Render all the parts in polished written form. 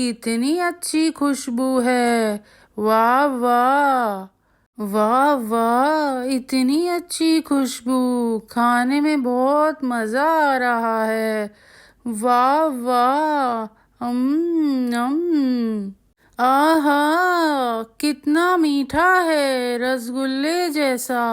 कितनी अच्छी खुशबू है। वाह वाह, वाह वाह, इतनी अच्छी खुशबू, खाने में बहुत मज़ा आ रहा है। वाह वाह, आहा, कितना मीठा है, रसगुल्ले जैसा।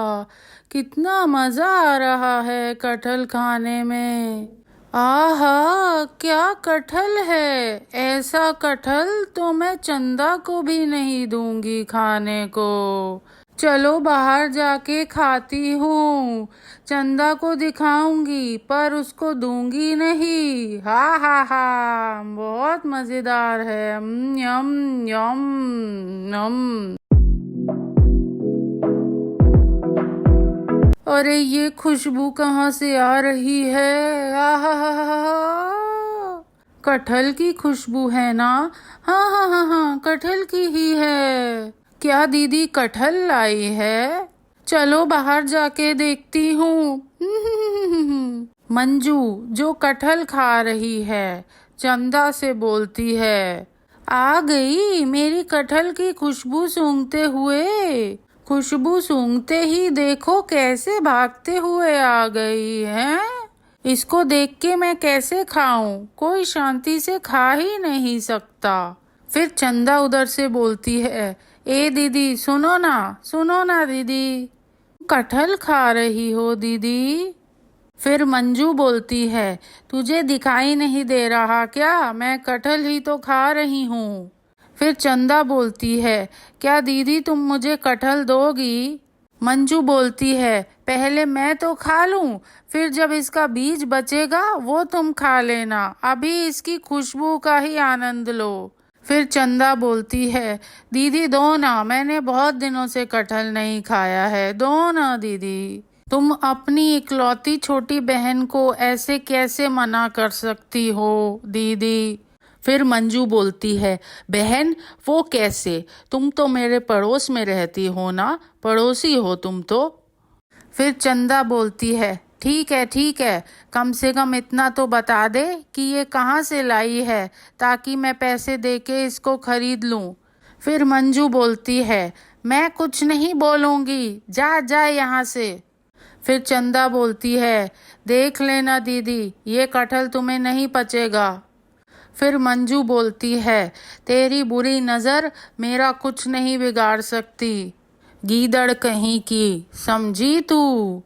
कितना मज़ा आ रहा है कटहल खाने में। आहा, क्या कटहल है। ऐसा कटहल तो मैं चंदा को भी नहीं दूंगी खाने को। चलो बाहर जाके खाती हूँ। चंदा को दिखाऊंगी पर उसको दूंगी नहीं। हा हा हा, बहुत मज़ेदार है। यम यम यम। अरे ये खुशबू कहाँ से आ रही है। आहा, कटहल की खुशबू है ना। हाँ हाँ हाँ हाँ, कटहल की ही है। क्या दीदी कटहल लाई है। चलो बाहर जाके देखती हूँ। मंजू जो कटहल खा रही है, चंदा से बोलती है। आ गई मेरी कटहल की खुशबू सूंघते हुए। खुशबू सूंघते ही देखो कैसे भागते हुए आ गई है। इसको देख के मैं कैसे खाऊं, कोई शांति से खा ही नहीं सकता। फिर चंदा उधर से बोलती है, ए दीदी सुनो ना दीदी। कटहल खा रही हो दीदी। फिर मंजू बोलती है, तुझे दिखाई नहीं दे रहा क्या, मैं कटहल ही तो खा रही हूँ। फिर चंदा बोलती है, क्या दीदी तुम मुझे कटहल दोगी। मंजू बोलती है, पहले मैं तो खा लूं, फिर जब इसका बीज बचेगा वो तुम खा लेना, अभी इसकी खुशबू का ही आनंद लो। फिर चंदा बोलती है, दीदी दो ना, मैंने बहुत दिनों से कटहल नहीं खाया है, दो ना दीदी। तुम अपनी इकलौती छोटी बहन को ऐसे कैसे मना कर सकती हो दीदी। फिर मंजू बोलती है, बहन वो कैसे, तुम तो मेरे पड़ोस में रहती हो ना, पड़ोसी हो तुम तो। फिर चंदा बोलती है, ठीक है, कम से कम इतना तो बता दे कि ये कहाँ से लाई है, ताकि मैं पैसे देके इसको खरीद लूँ। फिर मंजू बोलती है, मैं कुछ नहीं बोलूँगी, जा जा यहाँ से। फिर चंदा बोलती है, देख लेना दीदी, ये कटहल तुम्हें नहीं पचेगा। फिर मंजू बोलती है, तेरी बुरी नज़र मेरा कुछ नहीं बिगाड़ सकती, गीदड़ कहीं की, समझी तू।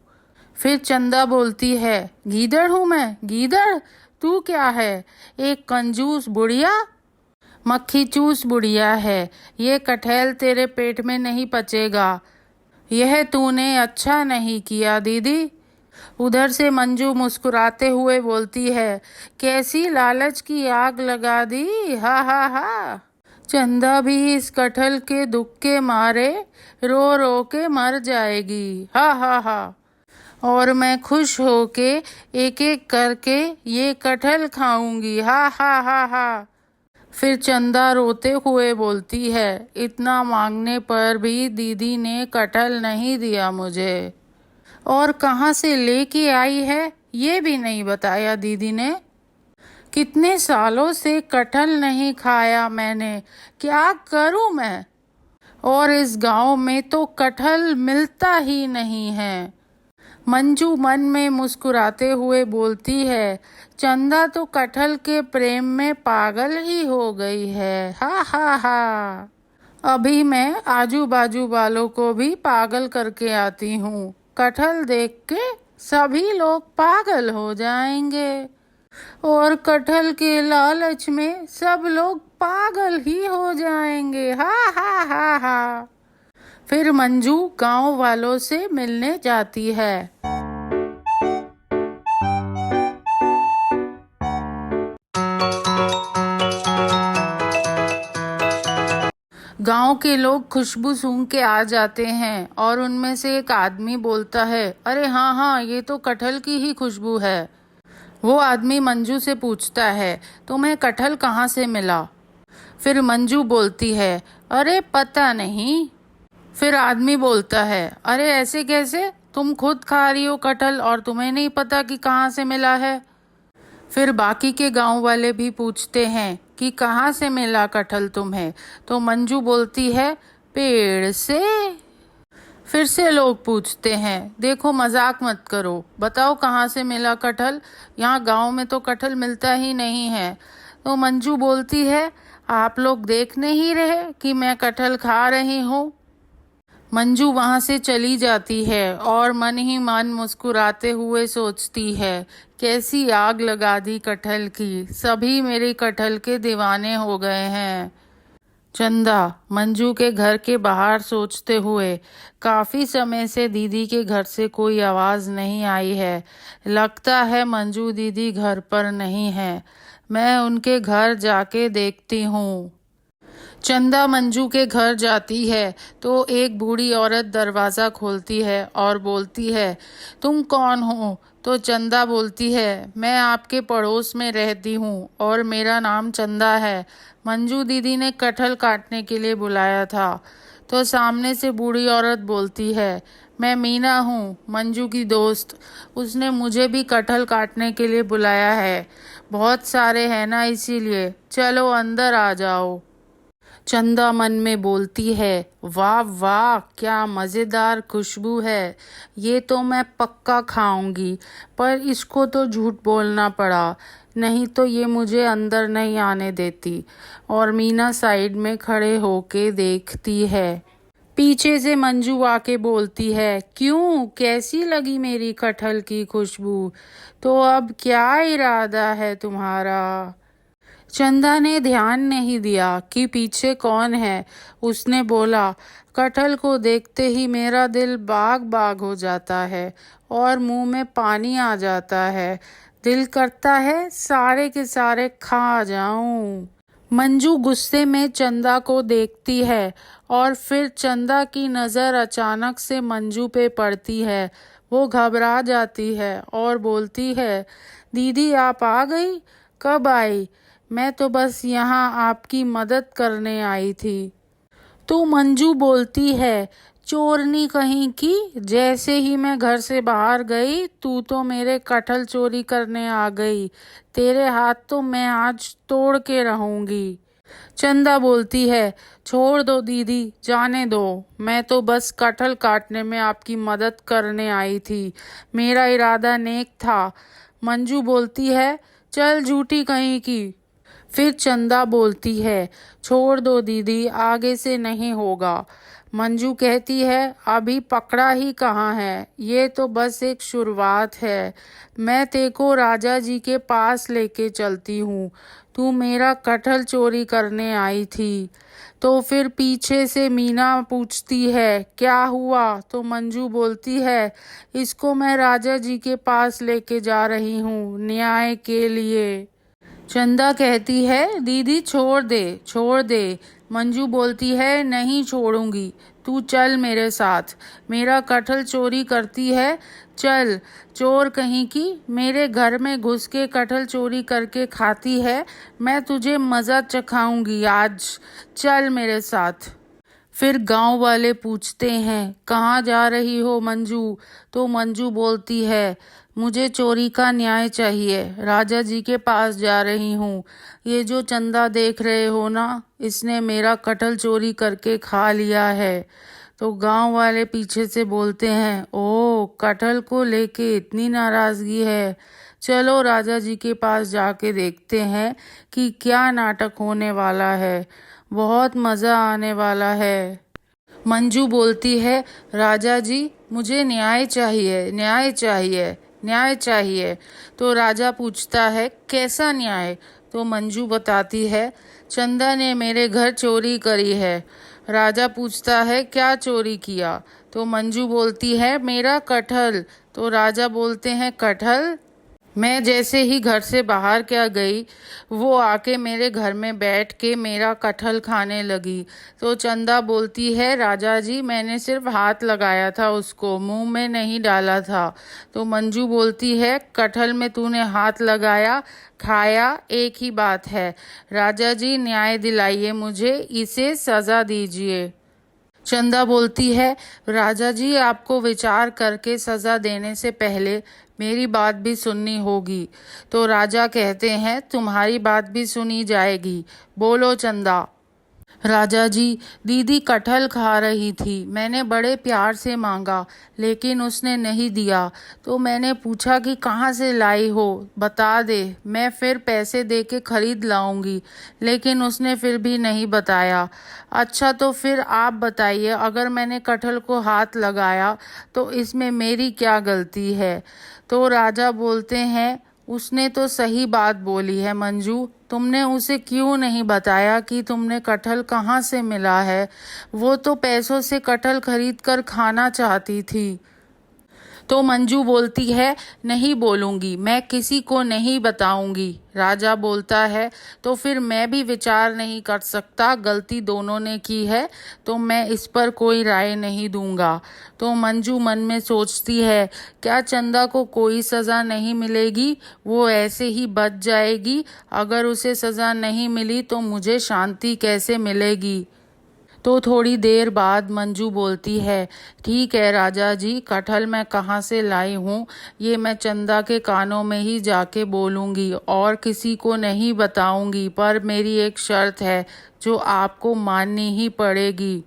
फिर चंदा बोलती है, गीदड़ हूँ मैं, गीदड़, तू क्या है, एक कंजूस बुढ़िया, मक्खी चूस बुढ़िया है, ये कटहल तेरे पेट में नहीं पचेगा। यह तूने अच्छा नहीं किया दीदी। उधर से मंजू मुस्कुराते हुए बोलती है, कैसी लालच की आग लगा दी, हा हा हा। चंदा भी इस कटहल के दुख के मारे रो रो के मर जाएगी, हा हा हा। और मैं खुश होके एक एक करके ये कटहल खाऊंगी, हा हा हा हा। फिर चंदा रोते हुए बोलती है, इतना मांगने पर भी दीदी ने कटहल नहीं दिया मुझे, और कहाँ से लेके आई है ये भी नहीं बताया दीदी ने। कितने सालों से कटहल नहीं खाया मैंने, क्या करूं मैं। और इस गांव में तो कटहल मिलता ही नहीं है। मंजू मन में मुस्कुराते हुए बोलती है, चंदा तो कटहल के प्रेम में पागल ही हो गई है, हा हा हा। अभी मैं आजू बाजू वालों को भी पागल करके आती हूँ, कटहल देख के सभी लोग पागल हो जाएंगे, और कटहल के लालच में सब लोग पागल ही हो जाएंगे, हा हा हा हा। फिर मंजू गांव वालों से मिलने जाती है। गांव के लोग खुशबू सूंघ के आ जाते हैं और उनमें से एक आदमी बोलता है, अरे हाँ हाँ, ये तो कटहल की ही खुशबू है। वो आदमी मंजू से पूछता है, तुम्हें कटहल कहाँ से मिला। फिर मंजू बोलती है, अरे पता नहीं। फिर आदमी बोलता है, अरे ऐसे कैसे, तुम खुद खा रही हो कटहल और तुम्हें नहीं पता कि कहाँ से मिला है। फिर बाकी के गांव वाले भी पूछते हैं, कि कहाँ से मिला कटहल तुम्हें। तो मंजू बोलती है, पेड़ से। फिर से लोग पूछते हैं, देखो मजाक मत करो, बताओ कहाँ से मिला कटहल, यहाँ गांव में तो कटहल मिलता ही नहीं है। तो मंजू बोलती है, आप लोग देख नहीं रहे कि मैं कटहल खा रही हूँ। मंजू वहां से चली जाती है और मन ही मन मुस्कुराते हुए सोचती है, कैसी आग लगा दी कटहल की, सभी मेरे कटहल के दीवाने हो गए हैं। चंदा मंजू के घर के बाहर सोचते हुए, काफी समय से दीदी के घर से कोई आवाज नहीं आई है, लगता है मंजू दीदी घर पर नहीं है, मैं उनके घर जाके देखती हूँ। चंदा मंजू के घर जाती है तो एक बूढ़ी औरत दरवाजा खोलती है और बोलती है, तुम कौन हो। तो चंदा बोलती है, मैं आपके पड़ोस में रहती हूँ और मेरा नाम चंदा है, मंजू दीदी ने कटहल काटने के लिए बुलाया था। तो सामने से बूढ़ी औरत बोलती है, मैं मीना हूँ, मंजू की दोस्त, उसने मुझे भी कटहल काटने के लिए बुलाया है, बहुत सारे हैं ना इसीलिए, चलो अंदर आ जाओ। चंदा मन में बोलती है, वाह वाह क्या मज़ेदार खुशबू है, ये तो मैं पक्का खाऊंगी, पर इसको तो झूठ बोलना पड़ा, नहीं तो ये मुझे अंदर नहीं आने देती। और मीना साइड में खड़े होके देखती है। पीछे से मंजू आके बोलती है, क्यों, कैसी लगी मेरी कटहल की खुशबू, तो अब क्या इरादा है तुम्हारा। चंदा ने ध्यान नहीं दिया कि पीछे कौन है। उसने बोला, कटहल को देखते ही मेरा दिल बाग बाग हो जाता है और मुंह में पानी आ जाता है, दिल करता है सारे के सारे खा जाऊं। मंजू गुस्से में चंदा को देखती है और फिर चंदा की नज़र अचानक से मंजू पे पड़ती है। वो घबरा जाती है और बोलती है, दीदी आप आ गई, कब आई, मैं तो बस यहाँ आपकी मदद करने आई थी। तो मंजू बोलती है, चोरनी कहीं की, जैसे ही मैं घर से बाहर गई तू तो मेरे कटहल चोरी करने आ गई, तेरे हाथ तो मैं आज तोड़ के रहूंगी। चंदा बोलती है, छोड़ दो दीदी, जाने दो, मैं तो बस कटहल काटने में आपकी मदद करने आई थी, मेरा इरादा नेक था। मंजू बोलती है, चल झूठी कहीं की। फिर चंदा बोलती है, छोड़ दो दीदी, आगे से नहीं होगा। मंजू कहती है, अभी पकड़ा ही कहाँ है, ये तो बस एक शुरुआत है, मैं तेको राजा जी के पास लेके चलती हूँ, तू मेरा कटहल चोरी करने आई थी। तो फिर पीछे से मीना पूछती है, क्या हुआ। तो मंजू बोलती है, इसको मैं राजा जी के पास लेके जा रही हूँ न्याय के लिए। चंदा कहती है, दीदी छोड़ दे छोड़ दे। मंजू बोलती है, नहीं छोड़ूंगी, तू चल मेरे साथ, मेरा कटहल चोरी करती है, चल चोर कहीं की, मेरे घर में घुस के कटहल चोरी करके खाती है, मैं तुझे मज़ा चखाऊंगी आज, चल मेरे साथ। फिर गांव वाले पूछते हैं, कहाँ जा रही हो मंजू। तो मंजू बोलती है, मुझे चोरी का न्याय चाहिए, राजा जी के पास जा रही हूँ, ये जो चंदा देख रहे हो ना, इसने मेरा कटहल चोरी करके खा लिया है। तो गांव वाले पीछे से बोलते हैं, ओ कटहल को लेके इतनी नाराजगी है, चलो राजा जी के पास जाके देखते हैं कि क्या नाटक होने वाला है, बहुत मज़ा आने वाला है। मंजू बोलती है, राजा जी मुझे न्याय चाहिए न्याय चाहिए न्याय चाहिए। तो राजा पूछता है, कैसा न्याय। तो मंजू बताती है, चंदा ने मेरे घर चोरी करी है। राजा पूछता है, क्या चोरी किया। तो मंजू बोलती है, मेरा कटहल। तो राजा बोलते हैं, कटहल, मैं जैसे ही घर से बाहर क्या गई, वो आके मेरे घर में बैठ के मेरा कटहल खाने लगी। तो चंदा बोलती है, राजा जी मैंने सिर्फ हाथ लगाया था, उसको मुंह में नहीं डाला था। तो मंजू बोलती है, कटहल में तूने हाथ लगाया खाया एक ही बात है, राजा जी न्याय दिलाइए मुझे, इसे सजा दीजिए। चंदा बोलती है, राजा जी आपको विचार करके सजा देने से पहले मेरी बात भी सुननी होगी। तो राजा कहते हैं, तुम्हारी बात भी सुनी जाएगी, बोलो चंदा। राजा जी, दीदी कटहल खा रही थी, मैंने बड़े प्यार से मांगा लेकिन उसने नहीं दिया। तो मैंने पूछा कि कहाँ से लाई हो, बता दे, मैं फिर पैसे दे के खरीद लाऊंगी, लेकिन उसने फिर भी नहीं बताया। अच्छा तो फिर आप बताइए, अगर मैंने कटहल को हाथ लगाया तो इसमें मेरी क्या गलती है? तो राजा बोलते हैं, उसने तो सही बात बोली है मंजू, तुमने उसे क्यों नहीं बताया कि तुमने कटहल कहाँ से मिला है? वो तो पैसों से कटहल खरीद कर खाना चाहती थी। तो मंजू बोलती है, नहीं बोलूंगी, मैं किसी को नहीं बताऊंगी। राजा बोलता है, तो फिर मैं भी विचार नहीं कर सकता, गलती दोनों ने की है, तो मैं इस पर कोई राय नहीं दूंगा। तो मंजू मन में सोचती है, क्या चंदा को कोई सज़ा नहीं मिलेगी? वो ऐसे ही बच जाएगी? अगर उसे सज़ा नहीं मिली तो मुझे शांति कैसे मिलेगी? तो थोड़ी देर बाद मंजू बोलती है, ठीक है राजा जी, कटहल मैं कहाँ से लाई हूँ ये मैं चंदा के कानों में ही जाके बोलूँगी और किसी को नहीं बताऊँगी, पर मेरी एक शर्त है जो आपको माननी ही पड़ेगी।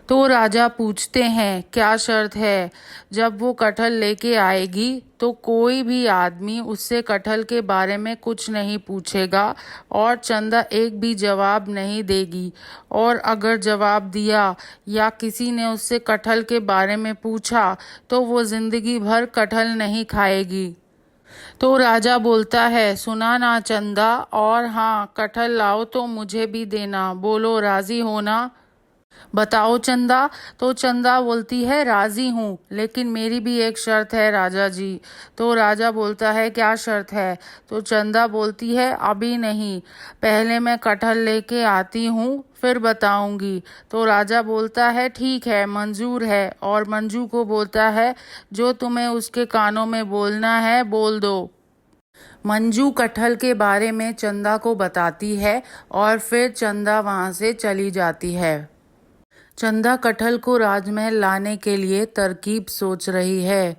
तो राजा पूछते हैं, क्या शर्त है? जब वो कटहल लेके आएगी तो कोई भी आदमी उससे कटहल के बारे में कुछ नहीं पूछेगा और चंदा एक भी जवाब नहीं देगी, और अगर जवाब दिया या किसी ने उससे कटहल के बारे में पूछा तो वो जिंदगी भर कटहल नहीं खाएगी। तो राजा बोलता है, सुना ना चंदा, और हाँ, कटहल लाओ तो मुझे भी देना, बोलो राजी हो ना? बताओ चंदा। तो चंदा बोलती है, राजी हूँ, लेकिन मेरी भी एक शर्त है राजा जी। तो राजा बोलता है, क्या शर्त है? तो चंदा बोलती है, अभी नहीं, पहले मैं कटहल लेके आती हूँ फिर बताऊंगी। तो राजा बोलता है, ठीक है, मंजूर है, और मंजू को बोलता है, जो तुम्हें उसके कानों में बोलना है बोल दो। मंजू कटहल के बारे में चंदा को बताती है और फिर चंदा वहां से चली जाती है। चंदा कटहल को राजमहल लाने के लिए तरकीब सोच रही है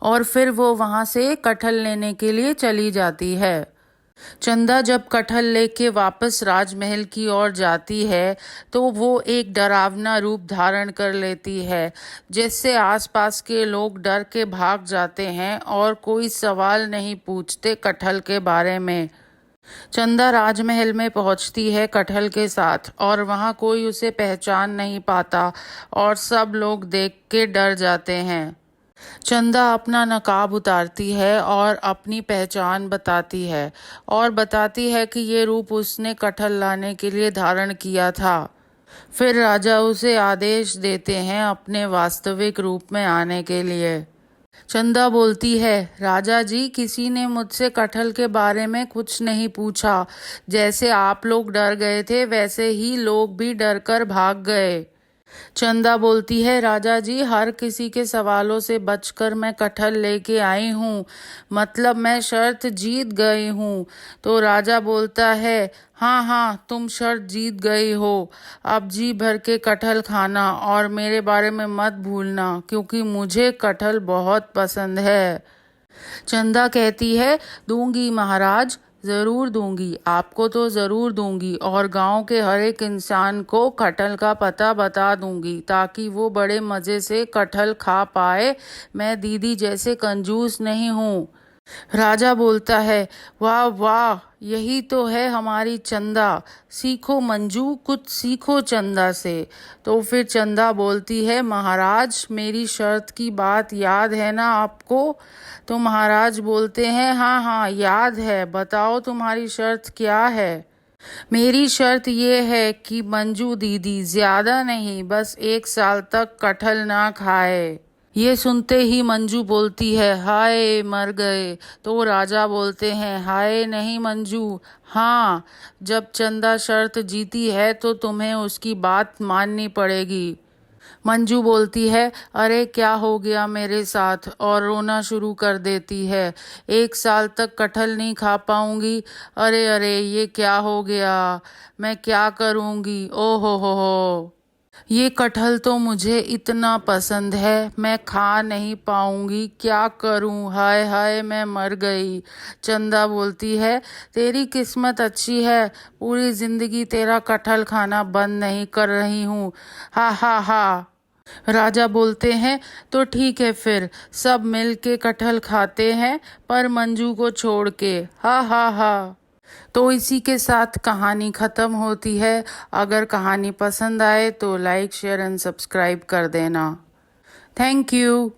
और फिर वो वहां से कटहल लेने के लिए चली जाती है। चंदा जब कटहल लेके वापस राजमहल की ओर जाती है तो वो एक डरावना रूप धारण कर लेती है, जिससे आसपास के लोग डर के भाग जाते हैं और कोई सवाल नहीं पूछते कटहल के बारे में। चंदा राजमहल में पहुंचती है कटहल के साथ, और वहां कोई उसे पहचान नहीं पाता और सब लोग देख के डर जाते हैं। चंदा अपना नकाब उतारती है और अपनी पहचान बताती है और बताती है कि ये रूप उसने कटहल लाने के लिए धारण किया था। फिर राजा उसे आदेश देते हैं अपने वास्तविक रूप में आने के लिए। चंदा बोलती है, राजा जी, किसी ने मुझसे कटहल के बारे में कुछ नहीं पूछा, जैसे आप लोग डर गए थे वैसे ही लोग भी डर कर भाग गए। चंदा बोलती है, राजा जी, हर किसी के सवालों से बचकर मैं कटहल लेके आई हूँ, मतलब मैं शर्त जीत गई हूँ। तो राजा बोलता है, हाँ हाँ, तुम शर्त जीत गई हो, अब जी भर के कटहल खाना और मेरे बारे में मत भूलना, क्योंकि मुझे कटहल बहुत पसंद है। चंदा कहती है, दूंगी महाराज, जरूर दूंगी, आपको तो जरूर दूंगी, और गांव के हर एक इंसान को कटहल का पता बता दूंगी ताकि वो बड़े मजे से कटहल खा पाए। मैं दीदी जैसे कंजूस नहीं हूँ। राजा बोलता है, वाह वाह, यही तो है हमारी चंदा, सीखो मंजू, कुछ सीखो चंदा से। तो फिर चंदा बोलती है, महाराज, मेरी शर्त की बात याद है ना आपको? तो महाराज बोलते हैं, हाँ हाँ याद है, बताओ तुम्हारी शर्त क्या है? मेरी शर्त ये है कि मंजू दीदी ज्यादा नहीं, बस 1 साल तक कटहल ना खाए। ये सुनते ही मंजू बोलती है, हाय मर गए। तो राजा बोलते हैं, हाय नहीं मंजू, हाँ, जब चंदा शर्त जीती है तो तुम्हें उसकी बात माननी पड़ेगी। मंजू बोलती है, अरे क्या हो गया मेरे साथ, और रोना शुरू कर देती है। 1 साल तक कटहल नहीं खा पाऊंगी, अरे अरे ये क्या हो गया, मैं क्या करूंगी, ओ हो हो। ये कटहल तो मुझे इतना पसंद है, मैं खा नहीं पाऊंगी, क्या करूं, हाय हाय मैं मर गई। चंदा बोलती है, तेरी किस्मत अच्छी है, पूरी जिंदगी तेरा कटहल खाना बंद नहीं कर रही हूँ। हा हा हा। राजा बोलते हैं, तो ठीक है फिर सब मिल के कटहल खाते हैं, पर मंजू को छोड़ के। हा हा हा। तो इसी के साथ कहानी ख़त्म होती है। अगर कहानी पसंद आए तो लाइक शेयर एंड सब्सक्राइब कर देना। Thank you.